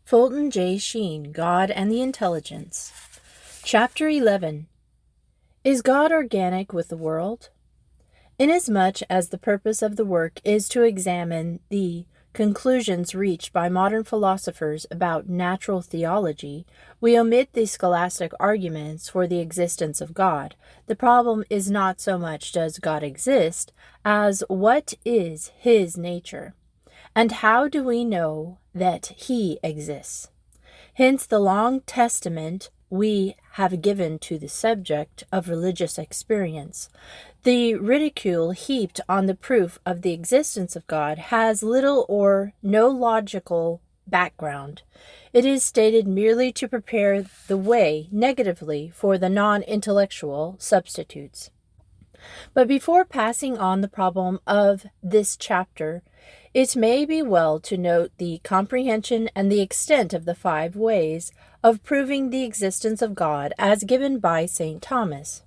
Fulton Sheen, God and the Intelligence. Chapter 11. Is God organic with the world? Inasmuch as the purpose of the work is to examine the conclusions reached by modern philosophers about natural theology, we omit the scholastic arguments for the existence of God. The problem is not so much does God exist, as what is his nature, and how do we know that he exists? Hence the long testament we have given to the subject of religious experience. The ridicule heaped on the proof of the existence of God has little or no logical background. It is stated merely to prepare the way negatively for the non-intellectual substitutes. But before passing on the problem of this chapter, it may be well to note the comprehension and the extent of the 5 ways of proving the existence of God as given by St. Thomas.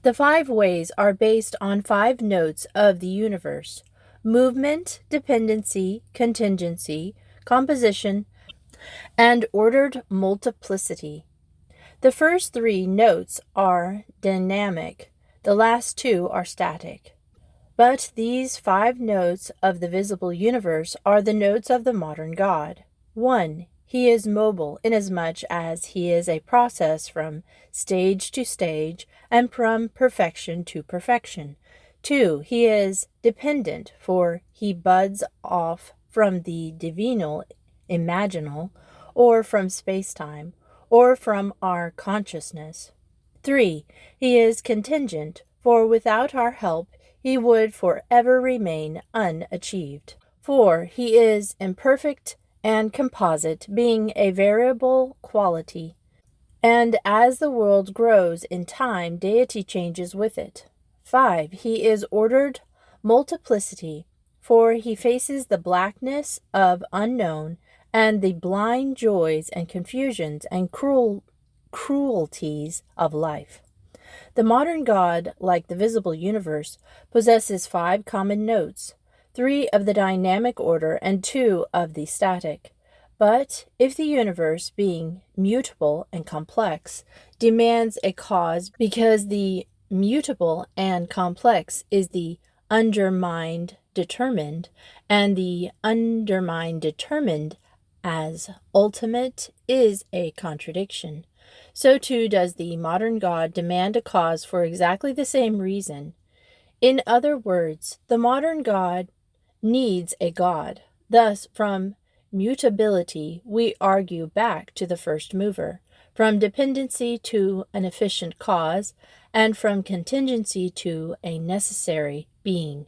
The 5 ways are based on 5 notes of the universe: movement, dependency, contingency, composition, and ordered multiplicity. The first 3 notes are dynamic, the last 2 are static. But these 5 notes of the visible universe are the notes of the modern God. 1. He is mobile, inasmuch as he is a process from stage to stage and from perfection to perfection. 2. He is dependent, for he buds off from the divinal, imaginal, or from space-time, or from our consciousness. 3. He is contingent, for without our help he would forever remain unachieved. 4. He is imperfect and composite, being a variable quality, and as the world grows in time, deity changes with it. 5. He is ordered multiplicity, for he faces the blackness of unknown and the blind joys and confusions and cruelties of life. The modern God, like the visible universe, possesses 5 common notes, 3 of the dynamic order and 2 of the static. But if the universe, being mutable and complex, demands a cause because the mutable and complex is the undermined determined, and the undermined determined as ultimate is a contradiction, so too does the modern God demand a cause for exactly the same reason. In other words, the modern God needs a God. Thus, from mutability, we argue back to the first mover, from dependency to an efficient cause, and from contingency to a necessary being,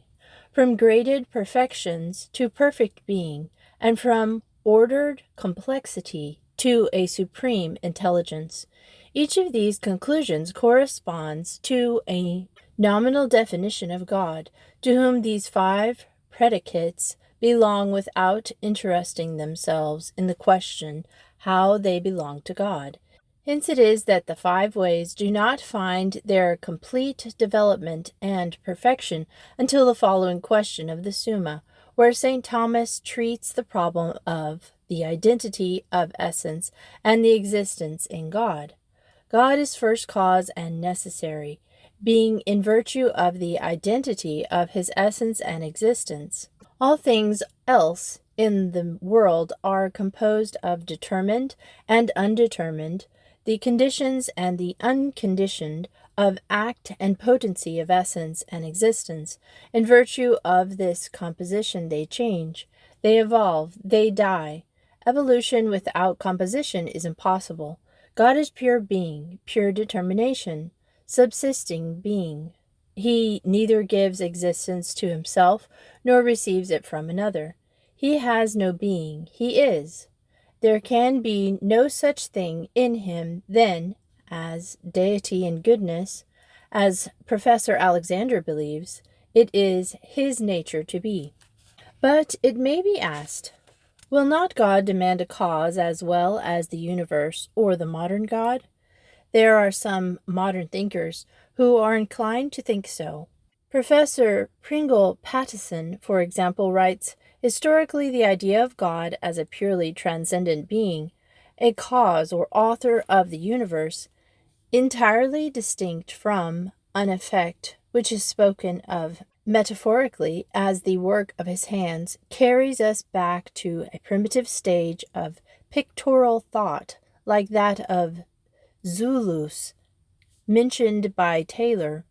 from graded perfections to perfect being, and from ordered complexity to a supreme intelligence. Each of these conclusions corresponds to a nominal definition of God, to whom these 5 predicates belong without interesting themselves in the question how they belong to God. Hence it is that the 5 ways do not find their complete development and perfection until the following question of the Summa, where St. Thomas treats the problem of the identity of essence and the existence in God. God is first cause and necessary, being in virtue of the identity of his essence and existence. All things else in the world are composed of determined and undetermined, the conditions and the unconditioned, of act and potency of essence and existence. In virtue of this composition they change, they evolve, they die. Evolution without composition is impossible. God is pure being, pure determination, subsisting being. He neither gives existence to himself nor receives it from another. He has no being, he is. There can be no such thing in him then as deity and goodness, as Professor Alexander believes. It is his nature to be. But it may be asked, will not God demand a cause as well as the universe or the modern God? There are some modern thinkers who are inclined to think so. Professor Pringle Pattison, for example, writes, Historically, the idea of God as a purely transcendent being, a cause or author of the universe, entirely distinct from an effect which is spoken of metaphorically as the work of his hands, carries us back to a primitive stage of pictorial thought like that of Zulus, mentioned by Taylor,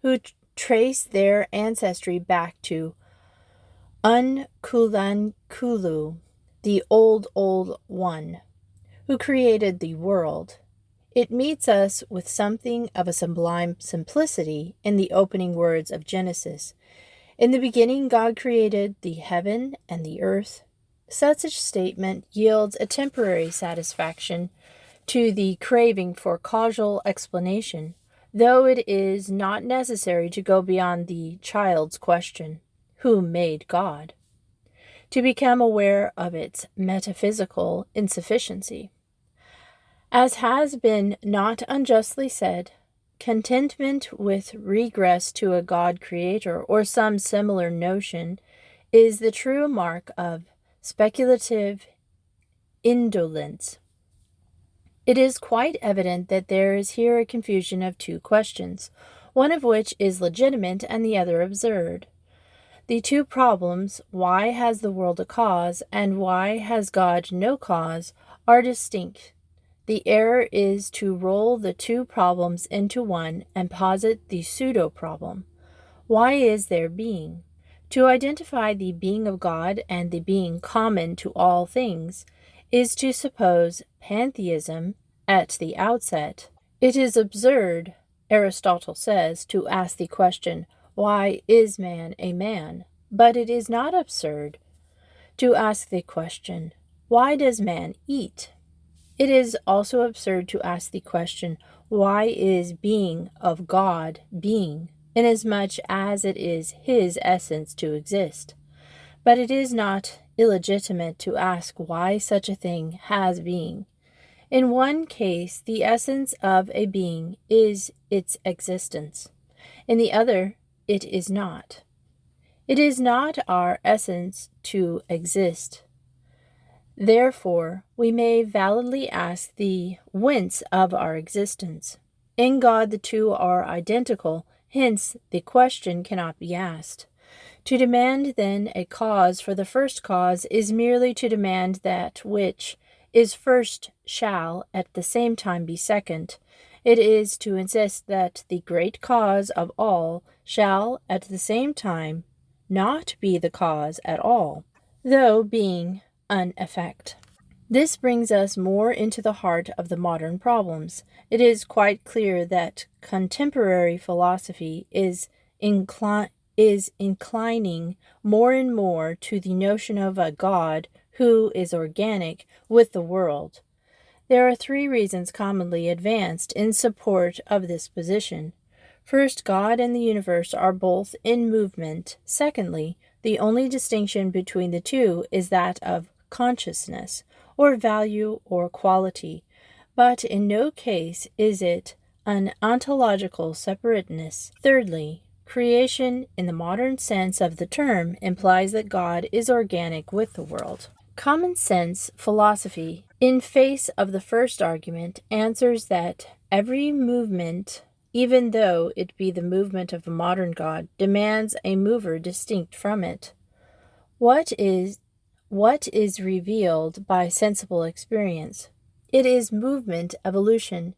who traced their ancestry back to Unkulankulu, the old one, who created the world. It meets us with something of a sublime simplicity in the opening words of Genesis. In the beginning, God created the heaven and the earth. Such a statement yields a temporary satisfaction to the craving for causal explanation, though it is not necessary to go beyond the child's question, who made God, to become aware of its metaphysical insufficiency. As has been not unjustly said, contentment with regress to a God creator or some similar notion is the true mark of speculative indolence. It is quite evident that there is here a confusion of two questions, one of which is legitimate and the other absurd. The two problems, why has the world a cause and why has God no cause, are distinct. The error is to roll the two problems into one and posit the pseudo-problem. Why is there being? To identify the being of God and the being common to all things is to suppose pantheism at the outset. It is absurd, Aristotle says, to ask the question, why is man a man? But it is not absurd to ask the question, why does man eat? It is also absurd to ask the question, why is being of God being, inasmuch as it is his essence to exist? But it is not illegitimate to ask why such a thing has being. In one case, the essence of a being is its existence. In the other, it is not. It is not our essence to exist. Therefore, we may validly ask the whence of our existence. In God the two are identical, hence the question cannot be asked. To demand, then, a cause for the first cause is merely to demand that which is first shall at the same time be second. It is to insist that the great cause of all shall at the same time not be the cause at all, though being an effect. This brings us more into the heart of the modern problems. It is quite clear that contemporary philosophy is inclining more and more to the notion of a God who is organic with the world. There are three reasons commonly advanced in support of this position. First, God and the universe are both in movement. Secondly, the only distinction between the two is that of consciousness, or value, or quality, but in no case is it an ontological separateness. Thirdly, creation, in the modern sense of the term, implies that God is organic with the world. Common sense philosophy, in face of the first argument, answers that every movement, even though it be the movement of a modern God, demands a mover distinct from it. What is revealed by sensible experience? It is movement, evolution,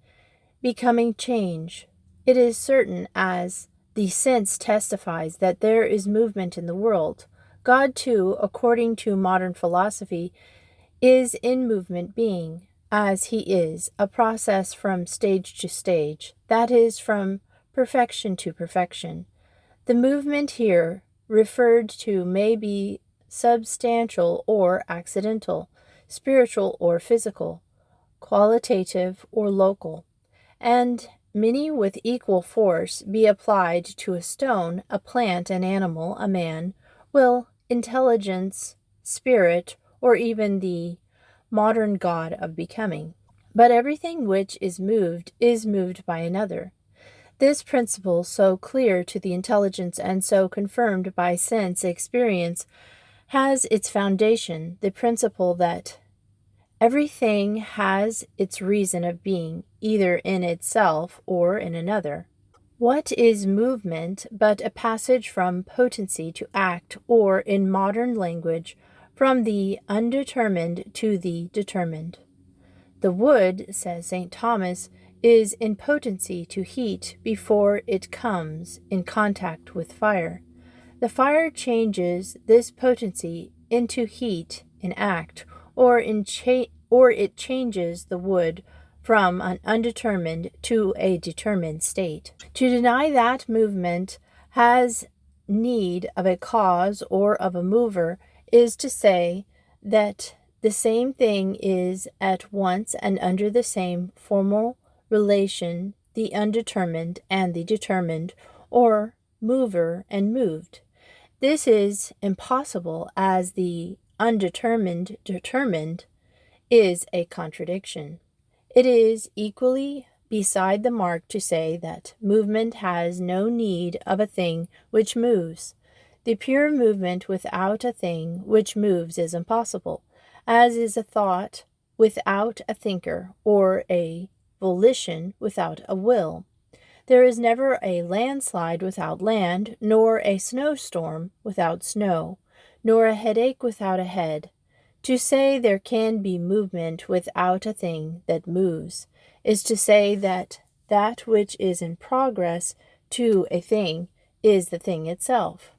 becoming change. It is certain as the sense testifies that there is movement in the world. God, too, according to modern philosophy, is in movement being, as he is, a process from stage to stage, that is, from perfection to perfection. The movement here referred to may be substantial or accidental, spiritual or physical, qualitative or local, and many with equal force be applied to a stone, a plant, an animal, a man, will, intelligence, spirit, or even the modern God of becoming. But everything which is moved by another. This principle, so clear to the intelligence and so confirmed by sense experience, has its foundation the principle that everything has its reason of being, either in itself or in another. What is movement but a passage from potency to act, or, in modern language, from the undetermined to the determined? The wood, says St. Thomas, is in potency to heat before it comes in contact with fire. The fire changes this potency into heat in act, or it changes the wood from an undetermined to a determined state. To deny that movement has need of a cause or of a mover is to say that the same thing is at once and under the same formal relation the undetermined and the determined, or mover and moved. This is impossible, as the undetermined determined is a contradiction. It is equally beside the mark to say that movement has no need of a thing which moves. The pure movement without a thing which moves is impossible, as is a thought without a thinker, or a volition without a will. There is never a landslide without land, nor a snowstorm without snow, nor a headache without a head. To say there can be movement without a thing that moves is to say that that which is in progress to a thing is the thing itself.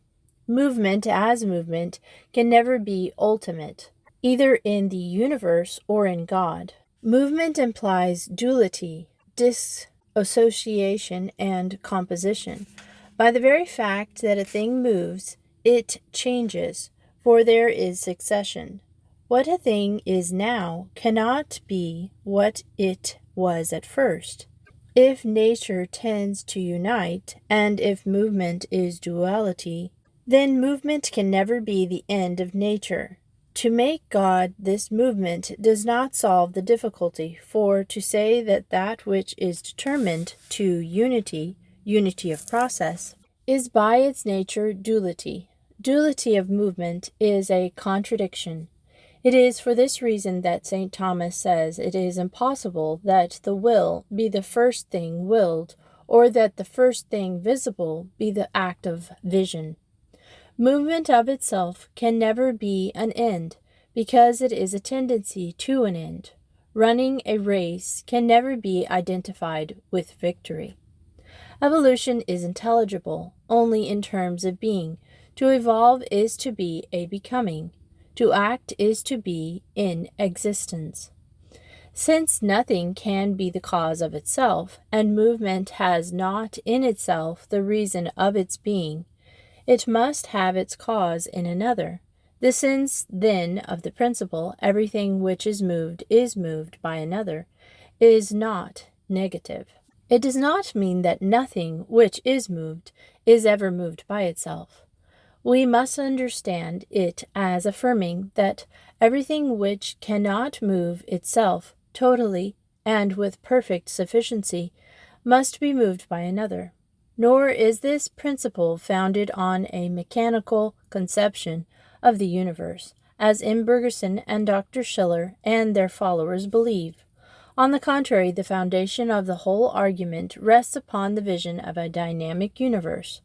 Movement as movement can never be ultimate, either in the universe or in God. Movement implies duality, dissociation, and composition. By the very fact that a thing moves, it changes, for there is succession. What a thing is now cannot be what it was at first. If nature tends to unite, and if movement is duality, then movement can never be the end of nature. To make God this movement does not solve the difficulty, for to say that that which is determined to unity of process, is by its nature duality. Duality of movement is a contradiction. It is for this reason that St. Thomas says it is impossible that the will be the first thing willed, or that the first thing visible be the act of vision. Movement of itself can never be an end, because it is a tendency to an end. Running a race can never be identified with victory. Evolution is intelligible only in terms of being. To evolve is to be a becoming. To act is to be in existence. Since nothing can be the cause of itself, and movement has not in itself the reason of its being, it must have its cause in another. The sense, then, of the principle, everything which is moved by another, is not negative. It does not mean that nothing which is moved is ever moved by itself. We must understand it as affirming that everything which cannot move itself totally and with perfect sufficiency must be moved by another. Nor is this principle founded on a mechanical conception of the universe, as M. Bergson and Dr. Schiller and their followers believe. On the contrary, the foundation of the whole argument rests upon the vision of a dynamic universe.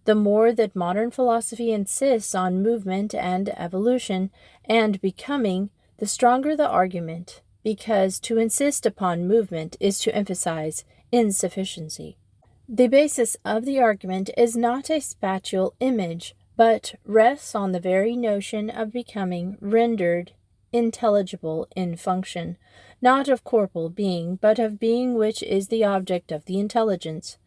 The more that modern philosophy insists on movement and evolution and becoming, the stronger the argument, because to insist upon movement is to emphasize insufficiency. The basis of the argument is not a spatial image, but rests on the very notion of becoming rendered intelligible in function, not of corporal being, but of being which is the object of the intelligence.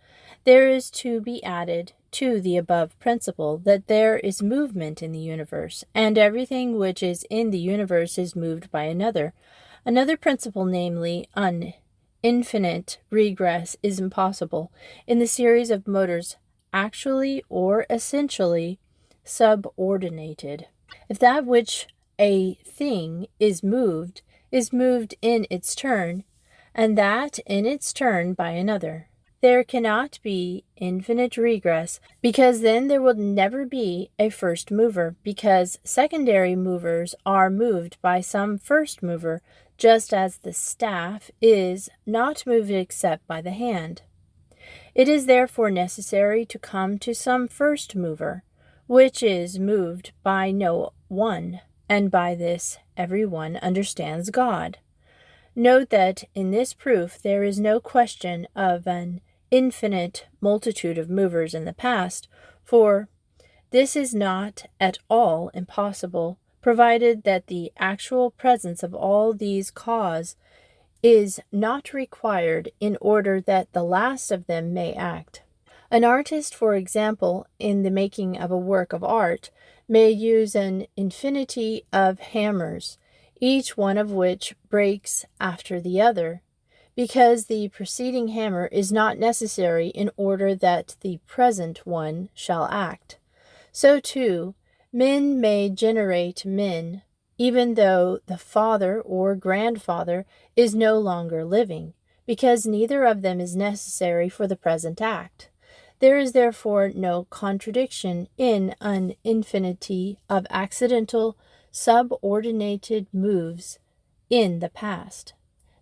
There is to be added to the above principle that there is movement in the universe, and everything which is in the universe is moved by another principle, namely, an infinite regress is impossible in the series of motors actually or essentially subordinated. If that which a thing is moved in its turn, and that in its turn by another, there cannot be infinite regress, because then there will never be a first mover, because secondary movers are moved by some first mover, just as the staff is not moved except by the hand. It is therefore necessary to come to some first mover, which is moved by no one, and by this every one understands God. Note that in this proof there is no question of an infinite multitude of movers in the past, for this is not at all impossible, provided that the actual presence of all these cause is not required in order that the last of them may act. An artist, for example, in the making of a work of art, may use an infinity of hammers, each one of which breaks after the other, because the preceding hammer is not necessary in order that the present one shall act. So too, men may generate men, even though the father or grandfather is no longer living, because neither of them is necessary for the present act. There is therefore no contradiction in an infinity of accidental, subordinated moves in the past.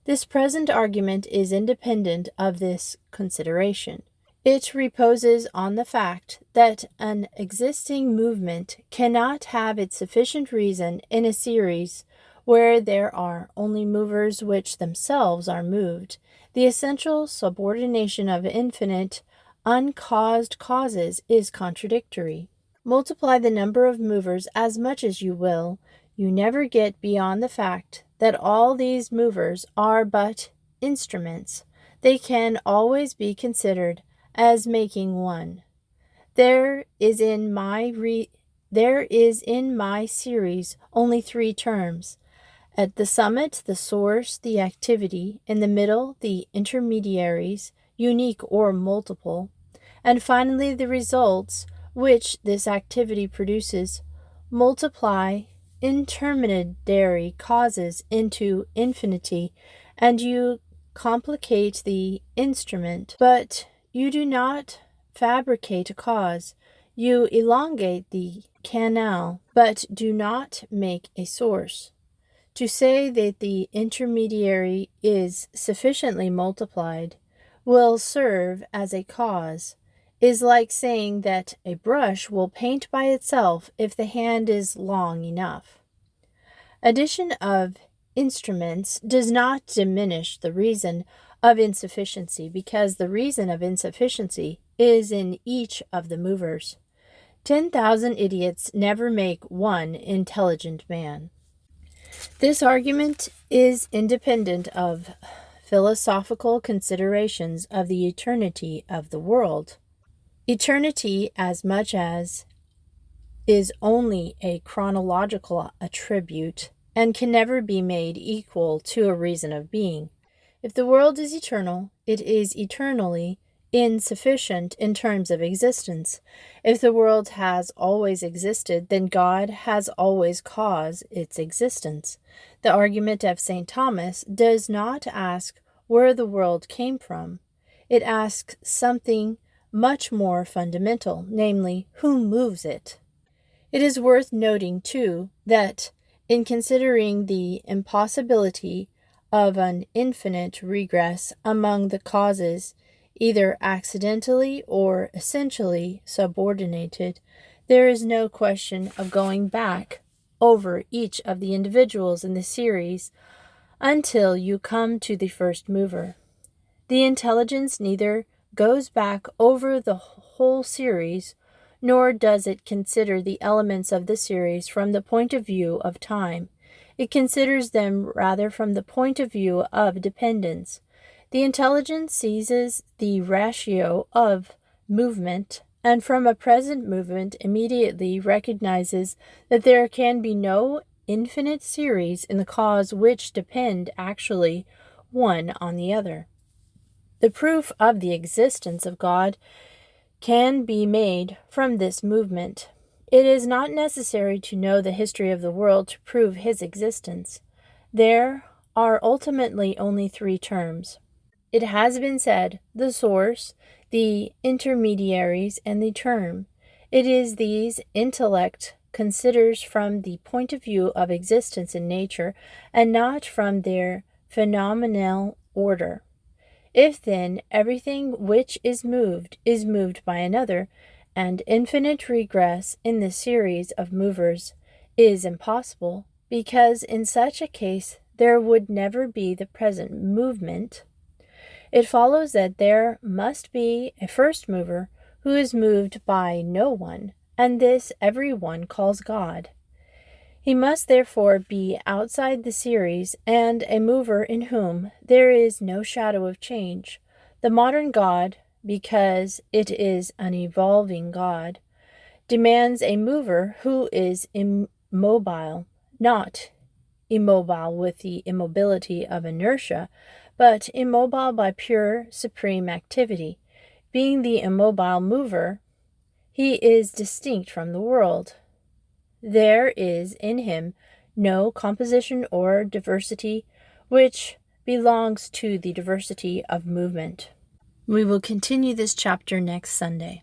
This present argument is independent of this consideration. It reposes on the fact that an existing movement cannot have its sufficient reason in a series where there are only movers which themselves are moved. The essential subordination of infinite, uncaused causes is contradictory. Multiply the number of movers as much as you will, you never get beyond the fact that all these movers are but instruments. They can always be considered as making one. There is in my series only three terms. At the summit, the source, the activity; in the middle, the intermediaries, unique or multiple; and finally the results which this activity produces. Multiply intermediary causes into infinity, and you complicate the instrument, but you do not fabricate a cause. You elongate the canal, but do not make a source. To say that the intermediary is sufficiently multiplied will serve as a cause is like saying that a brush will paint by itself if the hand is long enough. Addition of instruments does not diminish the reason of insufficiency, because the reason of insufficiency is in each of the movers. 10,000 idiots never make one intelligent man. This argument is independent of philosophical considerations of the eternity of the world. Eternity, as much as is only a chronological attribute, and can never be made equal to a reason of being. If the world is eternal, it is eternally insufficient in terms of existence. If the world has always existed, then God has always caused its existence. The argument of St. Thomas does not ask where the world came from. It asks something much more fundamental, namely, who moves it? It is worth noting, too, that in considering the impossibility of an infinite regress among the causes, either accidentally or essentially subordinated, there is no question of going back over each of the individuals in the series until you come to the first mover. The intelligence neither goes back over the whole series, nor does it consider the elements of the series from the point of view of time. It considers them rather from the point of view of dependence. The intelligence seizes the ratio of movement, and from a present movement immediately recognizes that there can be no infinite series in the cause which depend actually one on the other. The proof of the existence of God can be made from this movement. It is not necessary to know the history of the world to prove his existence. There are ultimately only three terms. It has been said, the source, the intermediaries, and the term. It is these intellect considers from the point of view of existence in nature, and not from their phenomenal order. If then everything which is moved by another, and infinite regress in the series of movers is impossible, because in such a case there would never be the present movement, it follows that there must be a first mover who is moved by no one, and this every one calls God. He must therefore be outside the series, and a mover in whom there is no shadow of change. The modern God, because it is an evolving God, demands a mover who is immobile, not immobile with the immobility of inertia, but immobile by pure supreme activity. Being the immobile mover, he is distinct from the world. There is in him no composition or diversity which belongs to the diversity of movement. We will continue this chapter next Sunday.